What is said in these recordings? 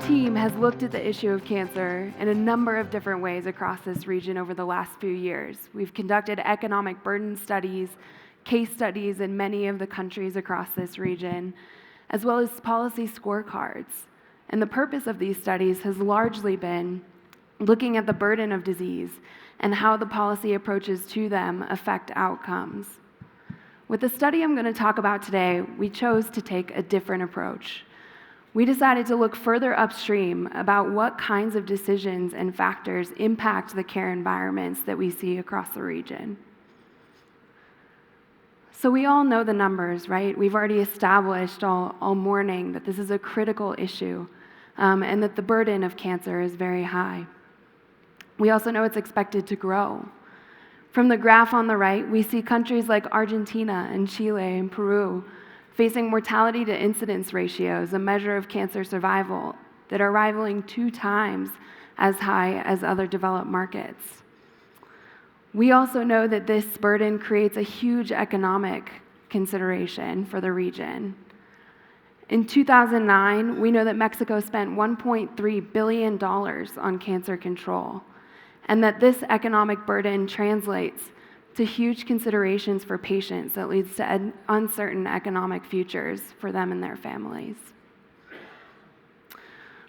team has looked at the issue of cancer in a number of different ways across this region over the last few years. We've conducted economic burden studies, case studies in many of the countries across this region, as well as policy scorecards. And the purpose of these studies has largely been looking at the burden of disease and how the policy approaches to them affect outcomes. With the study I'm going to talk about today, we chose to take a different approach. We decided to look further upstream about what kinds of decisions and factors impact the care environments that we see across the region. So we all know the numbers, right? We've already established all morning that this is a critical issue and that the burden of cancer is very high. We also know it's expected to grow. From the graph on the right, we see countries like Argentina and Chile and Peru facing mortality to incidence ratios, a measure of cancer survival, that are rivaling 2 times as high as other developed markets. We also know that this burden creates a huge economic consideration for the region. In 2009, we know that Mexico spent $1.3 billion on cancer control, and that this economic burden translates to huge considerations for patients that leads to uncertain economic futures for them and their families.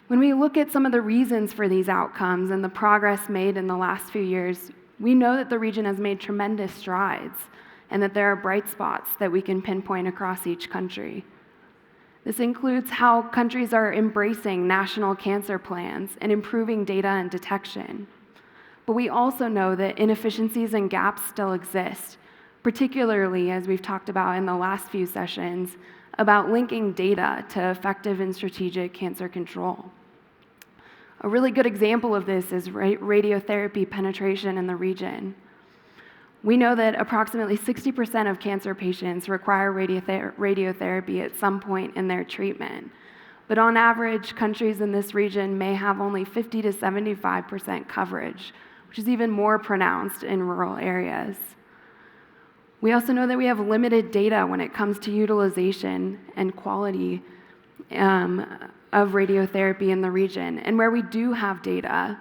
When we look at some of the reasons for these outcomes and the progress made in the last few years, we know that the region has made tremendous strides and that there are bright spots that we can pinpoint across each country. This includes how countries are embracing national cancer plans and improving data and detection. But we also know that inefficiencies and gaps still exist, particularly as we've talked about in the last few sessions, about linking data to effective and strategic cancer control. A really good example of this is radiotherapy penetration in the region. We know that approximately 60% of cancer patients require radiotherapy at some point in their treatment. But on average, countries in this region may have only 50 to 75% coverage, which is even more pronounced in rural areas. We also know that we have limited data when it comes to utilization and quality of radiotherapy in the region. And where we do have data,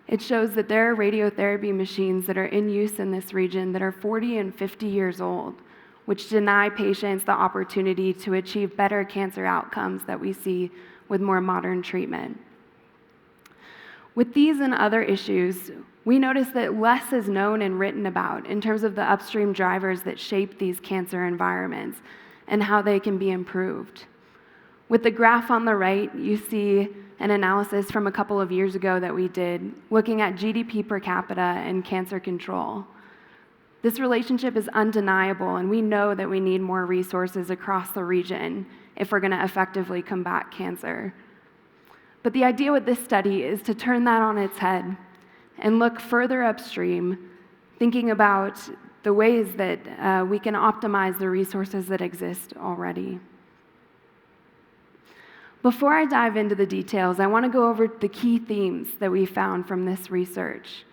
it shows that there are radiotherapy machines that are in use in this region that are 40 and 50 years old, which deny patients the opportunity to achieve better cancer outcomes that we see with more modern treatment. With these and other issues, we notice that less is known and written about in terms of the upstream drivers that shape these cancer environments and how they can be improved. With the graph on the right, you see an analysis from a couple of years ago that we did, looking at GDP per capita and cancer control. This relationship is undeniable, and we know that we need more resources across the region if we're going to effectively combat cancer. But the idea with this study is to turn that on its head and look further upstream, thinking about the ways that we can optimize the resources that exist already. Before I dive into the details, I want to go over the key themes that we found from this research.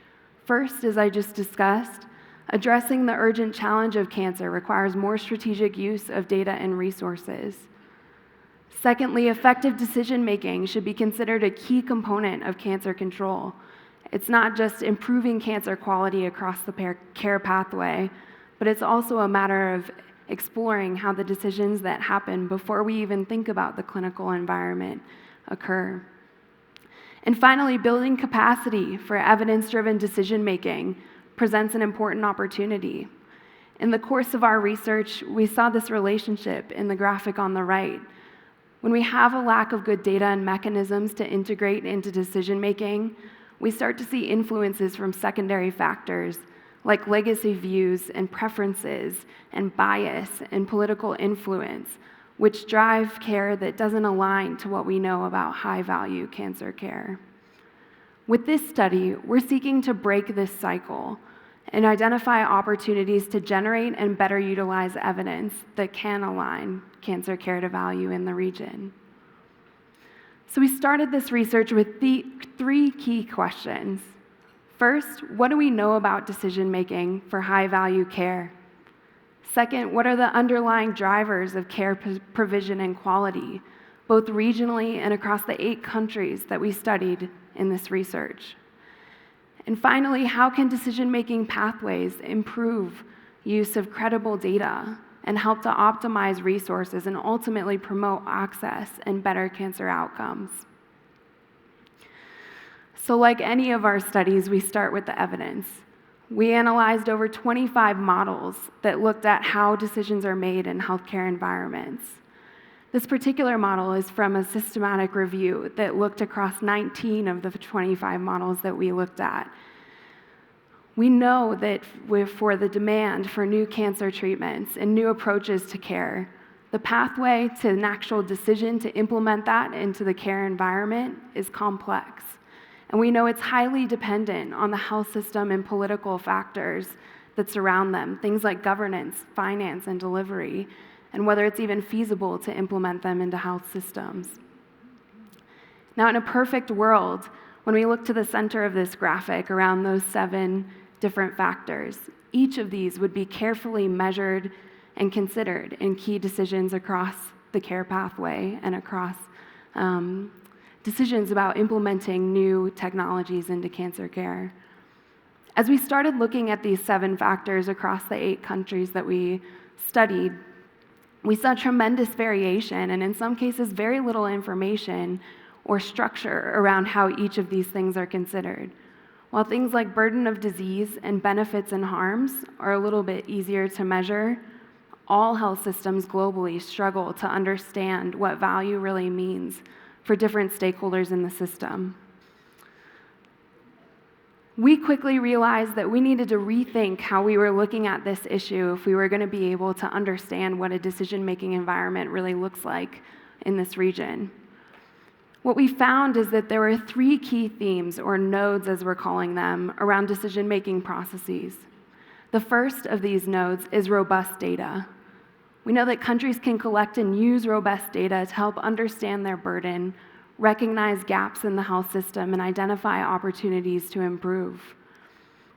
First, as I just discussed, addressing the urgent challenge of cancer requires more strategic use of data and resources. Secondly, effective decision-making should be considered a key component of cancer control. It's not just improving cancer quality across the care pathway, but it's also a matter of exploring how the decisions that happen before we even think about the clinical environment occur. And finally, building capacity for evidence-driven decision-making presents an important opportunity. In the course of our research, we saw this relationship in the graphic on the right. When we have a lack of good data and mechanisms to integrate into decision-making, we start to see influences from secondary factors like legacy views and preferences and bias and political influence, which drive care that doesn't align to what we know about high-value cancer care. With this study, we're seeking to break this cycle and identify opportunities to generate and better utilize evidence that can align cancer care to value in the region. So we started this research with the 3 key questions. First, what do we know about decision-making for high-value care? Second, what are the underlying drivers of care provision and quality, both regionally and across the 8 countries that we studied in this research? And finally, how can decision-making pathways improve use of credible data and help to optimize resources and ultimately promote access and better cancer outcomes? So like any of our studies, we start with the evidence. We analyzed over 25 models that looked at how decisions are made in healthcare environments. This particular model is from a systematic review that looked across 19 of the 25 models that we looked at. We know that for the demand for new cancer treatments and new approaches to care, the pathway to an actual decision to implement that into the care environment is complex. And we know it's highly dependent on the health system and political factors that surround them, things like governance, finance, and delivery, and whether it's even feasible to implement them into health systems. Now, in a perfect world, when we look to the center of this graphic around those 7 different factors, each of these would be carefully measured and considered in key decisions across the care pathway and across decisions about implementing new technologies into cancer care. As we started looking at these 7 factors across the 8 countries that we studied, we saw tremendous variation and in some cases very little information or structure around how each of these things are considered. While things like burden of disease and benefits and harms are a little bit easier to measure, all health systems globally struggle to understand what value really means for different stakeholders in the system. We quickly realized that we needed to rethink how we were looking at this issue if we were going to be able to understand what a decision-making environment really looks like in this region. What we found is that there were 3 key themes, or nodes as we're calling them, around decision-making processes. The first of these nodes is robust data. We know that countries can collect and use robust data to help understand their burden, recognize gaps in the health system, and identify opportunities to improve.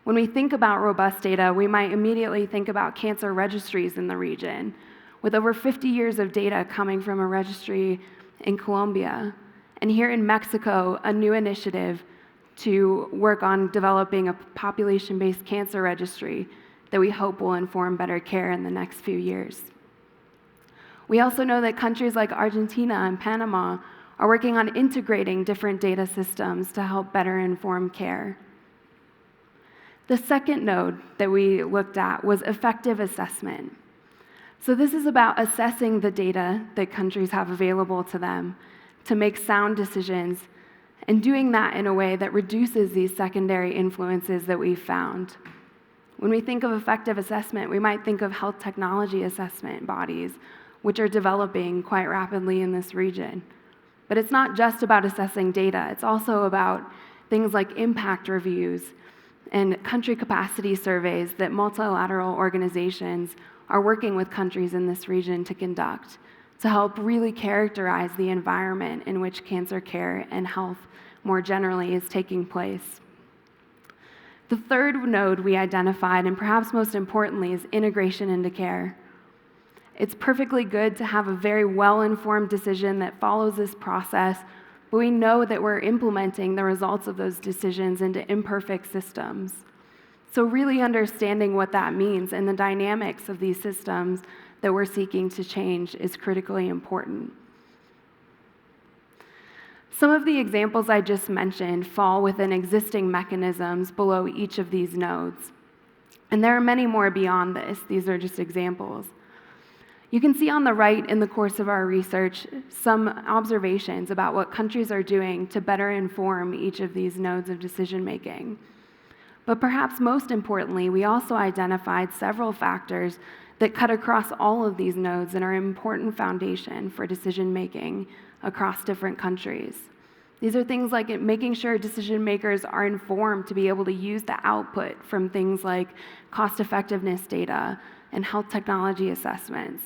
When we think about robust data, we might immediately think about cancer registries in the region, with over 50 years of data coming from a registry in Colombia. And here in Mexico, a new initiative to work on developing a population-based cancer registry that we hope will inform better care in the next few years. We also know that countries like Argentina and Panama are working on integrating different data systems to help better inform care. The second node that we looked at was effective assessment. So this is about assessing the data that countries have available to them to make sound decisions, and doing that in a way that reduces these secondary influences that we've found. When we think of effective assessment, we might think of health technology assessment bodies, which are developing quite rapidly in this region. But it's not just about assessing data, it's also about things like impact reviews and country capacity surveys that multilateral organizations are working with countries in this region to conduct to help really characterize the environment in which cancer care and health more generally is taking place. The third node we identified, and perhaps most importantly, is integration into care. It's perfectly good to have a very well-informed decision that follows this process, but we know that we're implementing the results of those decisions into imperfect systems. So really understanding what that means and the dynamics of these systems that we're seeking to change is critically important. Some of the examples I just mentioned fall within existing mechanisms below each of these nodes. And there are many more beyond this. These are just examples. You can see on the right in the course of our research some observations about what countries are doing to better inform each of these nodes of decision-making. But perhaps most importantly, we also identified several factors that cut across all of these nodes and are an important foundation for decision-making across different countries. These are things like making sure decision makers are informed to be able to use the output from things like cost-effectiveness data and health technology assessments.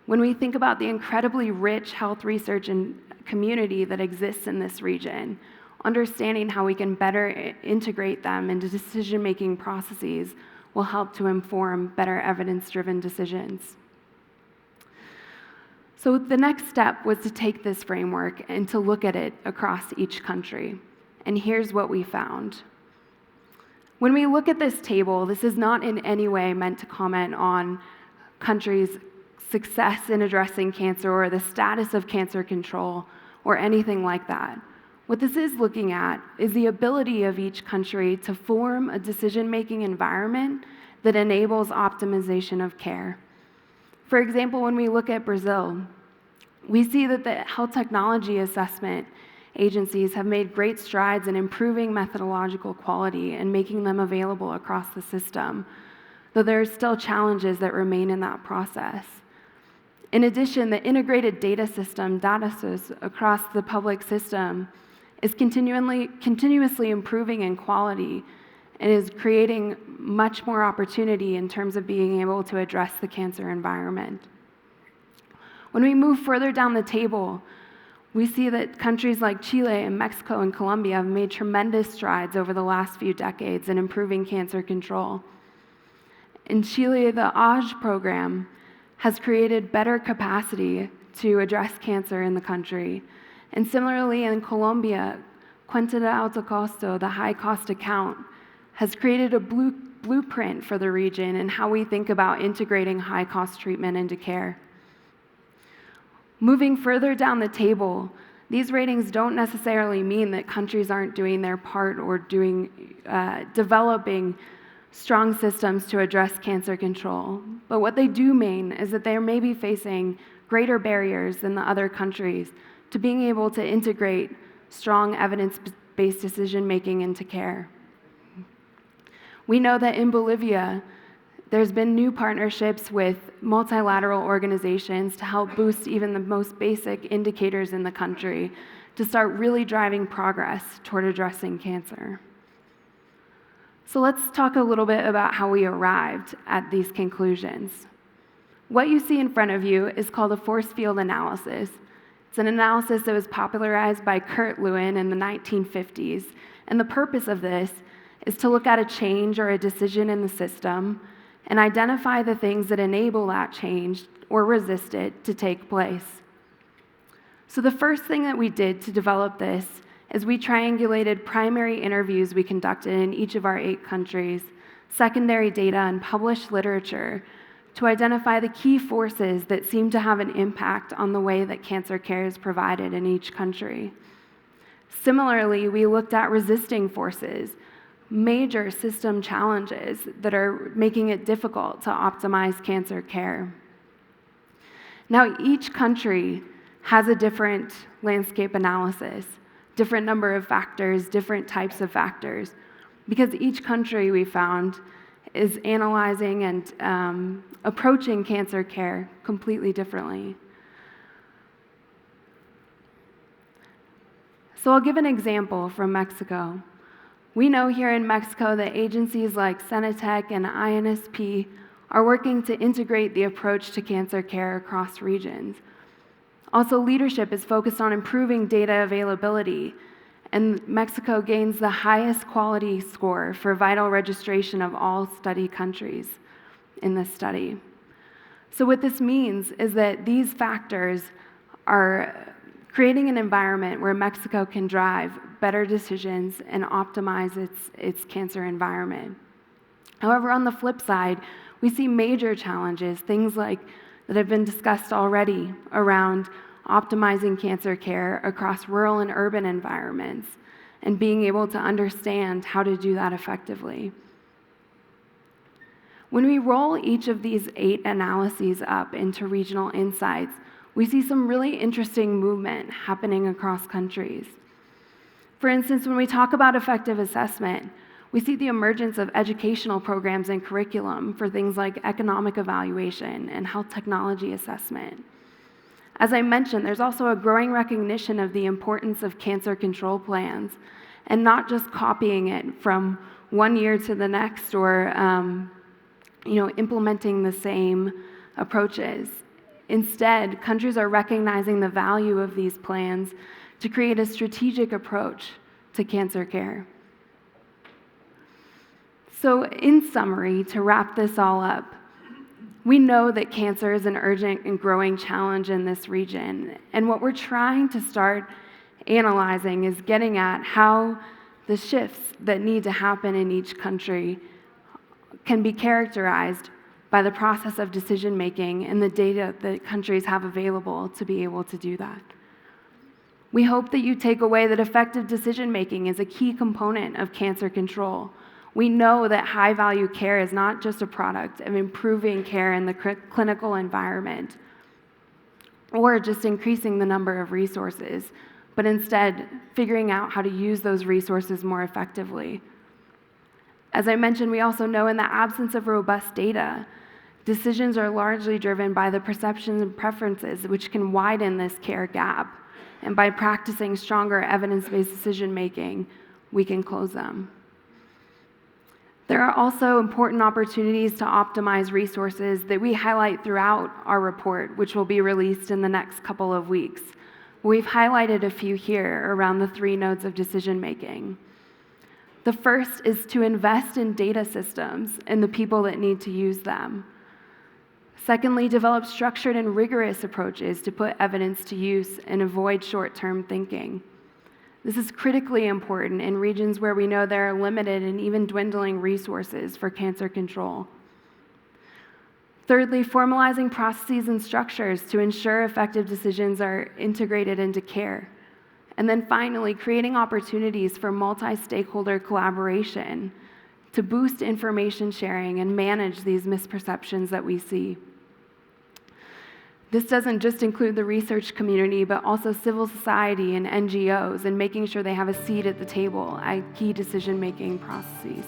When we think about the incredibly rich health research and community that exists in this region, understanding how we can better integrate them into decision-making processes will help to inform better evidence-driven decisions. So the next step was to take this framework and to look at it across each country. And here's what we found. When we look at this table, this is not in any way meant to comment on countries' success in addressing cancer or the status of cancer control or anything like that. What this is looking at is the ability of each country to form a decision-making environment that enables optimization of care. For example, when we look at Brazil, we see that the health technology assessment agencies have made great strides in improving methodological quality and making them available across the system, though there are still challenges that remain in that process. In addition, the integrated data system, DataSys, across the public system is continuously improving in quality and is creating much more opportunity in terms of being able to address the cancer environment. When we move further down the table, we see that countries like Chile and Mexico and Colombia have made tremendous strides over the last few decades in improving cancer control. In Chile, the EIU program has created better capacity to address cancer in the country. And similarly, in Colombia, Cuenta de Alto Costo, the high-cost account, has created a blueprint for the region and how we think about integrating high-cost treatment into care. Moving further down the table, these ratings don't necessarily mean that countries aren't doing their part or developing strong systems to address cancer control. But what they do mean is that they may be facing greater barriers than the other countries to being able to integrate strong evidence-based decision-making into care. We know that in Bolivia, there's been new partnerships with multilateral organizations to help boost even the most basic indicators in the country to start really driving progress toward addressing cancer. So let's talk a little bit about how we arrived at these conclusions. What you see in front of you is called a force field analysis. It's an analysis that was popularized by Kurt Lewin in the 1950s, and the purpose of this is to look at a change or a decision in the system and identify the things that enable that change or resist it to take place. So the first thing that we did to develop this is we triangulated primary interviews we conducted in each of our 8 countries, secondary data, and published literature to identify the key forces that seem to have an impact on the way that cancer care is provided in each country. Similarly, we looked at resisting forces, major system challenges that are making it difficult to optimize cancer care. Now, each country has a different landscape analysis, different number of factors, different types of factors, because each country, we found, is analyzing and approaching cancer care completely differently. So I'll give an example from Mexico. We know here in Mexico that agencies like Cenotech and INSP are working to integrate the approach to cancer care across regions. Also, leadership is focused on improving data availability, and Mexico gains the highest quality score for vital registration of all study countries in this study. So what this means is that these factors are creating an environment where Mexico can drive better decisions and optimize its cancer environment. However, on the flip side, we see major challenges, things like that have been discussed already around optimizing cancer care across rural and urban environments and being able to understand how to do that effectively. When we roll each of these 8 analyses up into regional insights, we see some really interesting movement happening across countries. For instance, when we talk about effective assessment, we see the emergence of educational programs and curriculum for things like economic evaluation and health technology assessment. As I mentioned, there's also a growing recognition of the importance of cancer control plans and not just copying it from one year to the next or implementing the same approaches. Instead, countries are recognizing the value of these plans to create a strategic approach to cancer care. So in summary, to wrap this all up, We know that cancer is an urgent and growing challenge in this region, and what we're trying to start analyzing is getting at how the shifts that need to happen in each country can be characterized by the process of decision making and the data that countries have available to be able to do that. We hope that you take away that effective decision making is a key component of cancer control. We know that high-value care is not just a product of improving care in the clinical environment or just increasing the number of resources, but instead figuring out how to use those resources more effectively. As I mentioned, we also know in the absence of robust data, decisions are largely driven by the perceptions and preferences, which can widen this care gap. And by practicing stronger evidence-based decision-making, we can close them. There are also important opportunities to optimize resources that we highlight throughout our report, which will be released in the next couple of weeks. We've highlighted a few here around the 3 nodes of decision-making. The first is to invest in data systems and the people that need to use them. Secondly, develop structured and rigorous approaches to put evidence to use and avoid short-term thinking. This is critically important in regions where we know there are limited and even dwindling resources for cancer control. Thirdly, formalizing processes and structures to ensure effective decisions are integrated into care. And then finally, creating opportunities for multi-stakeholder collaboration to boost information sharing and manage these misperceptions that we see. This doesn't just include the research community, but also civil society and NGOs, and making sure they have a seat at the table at key decision-making processes.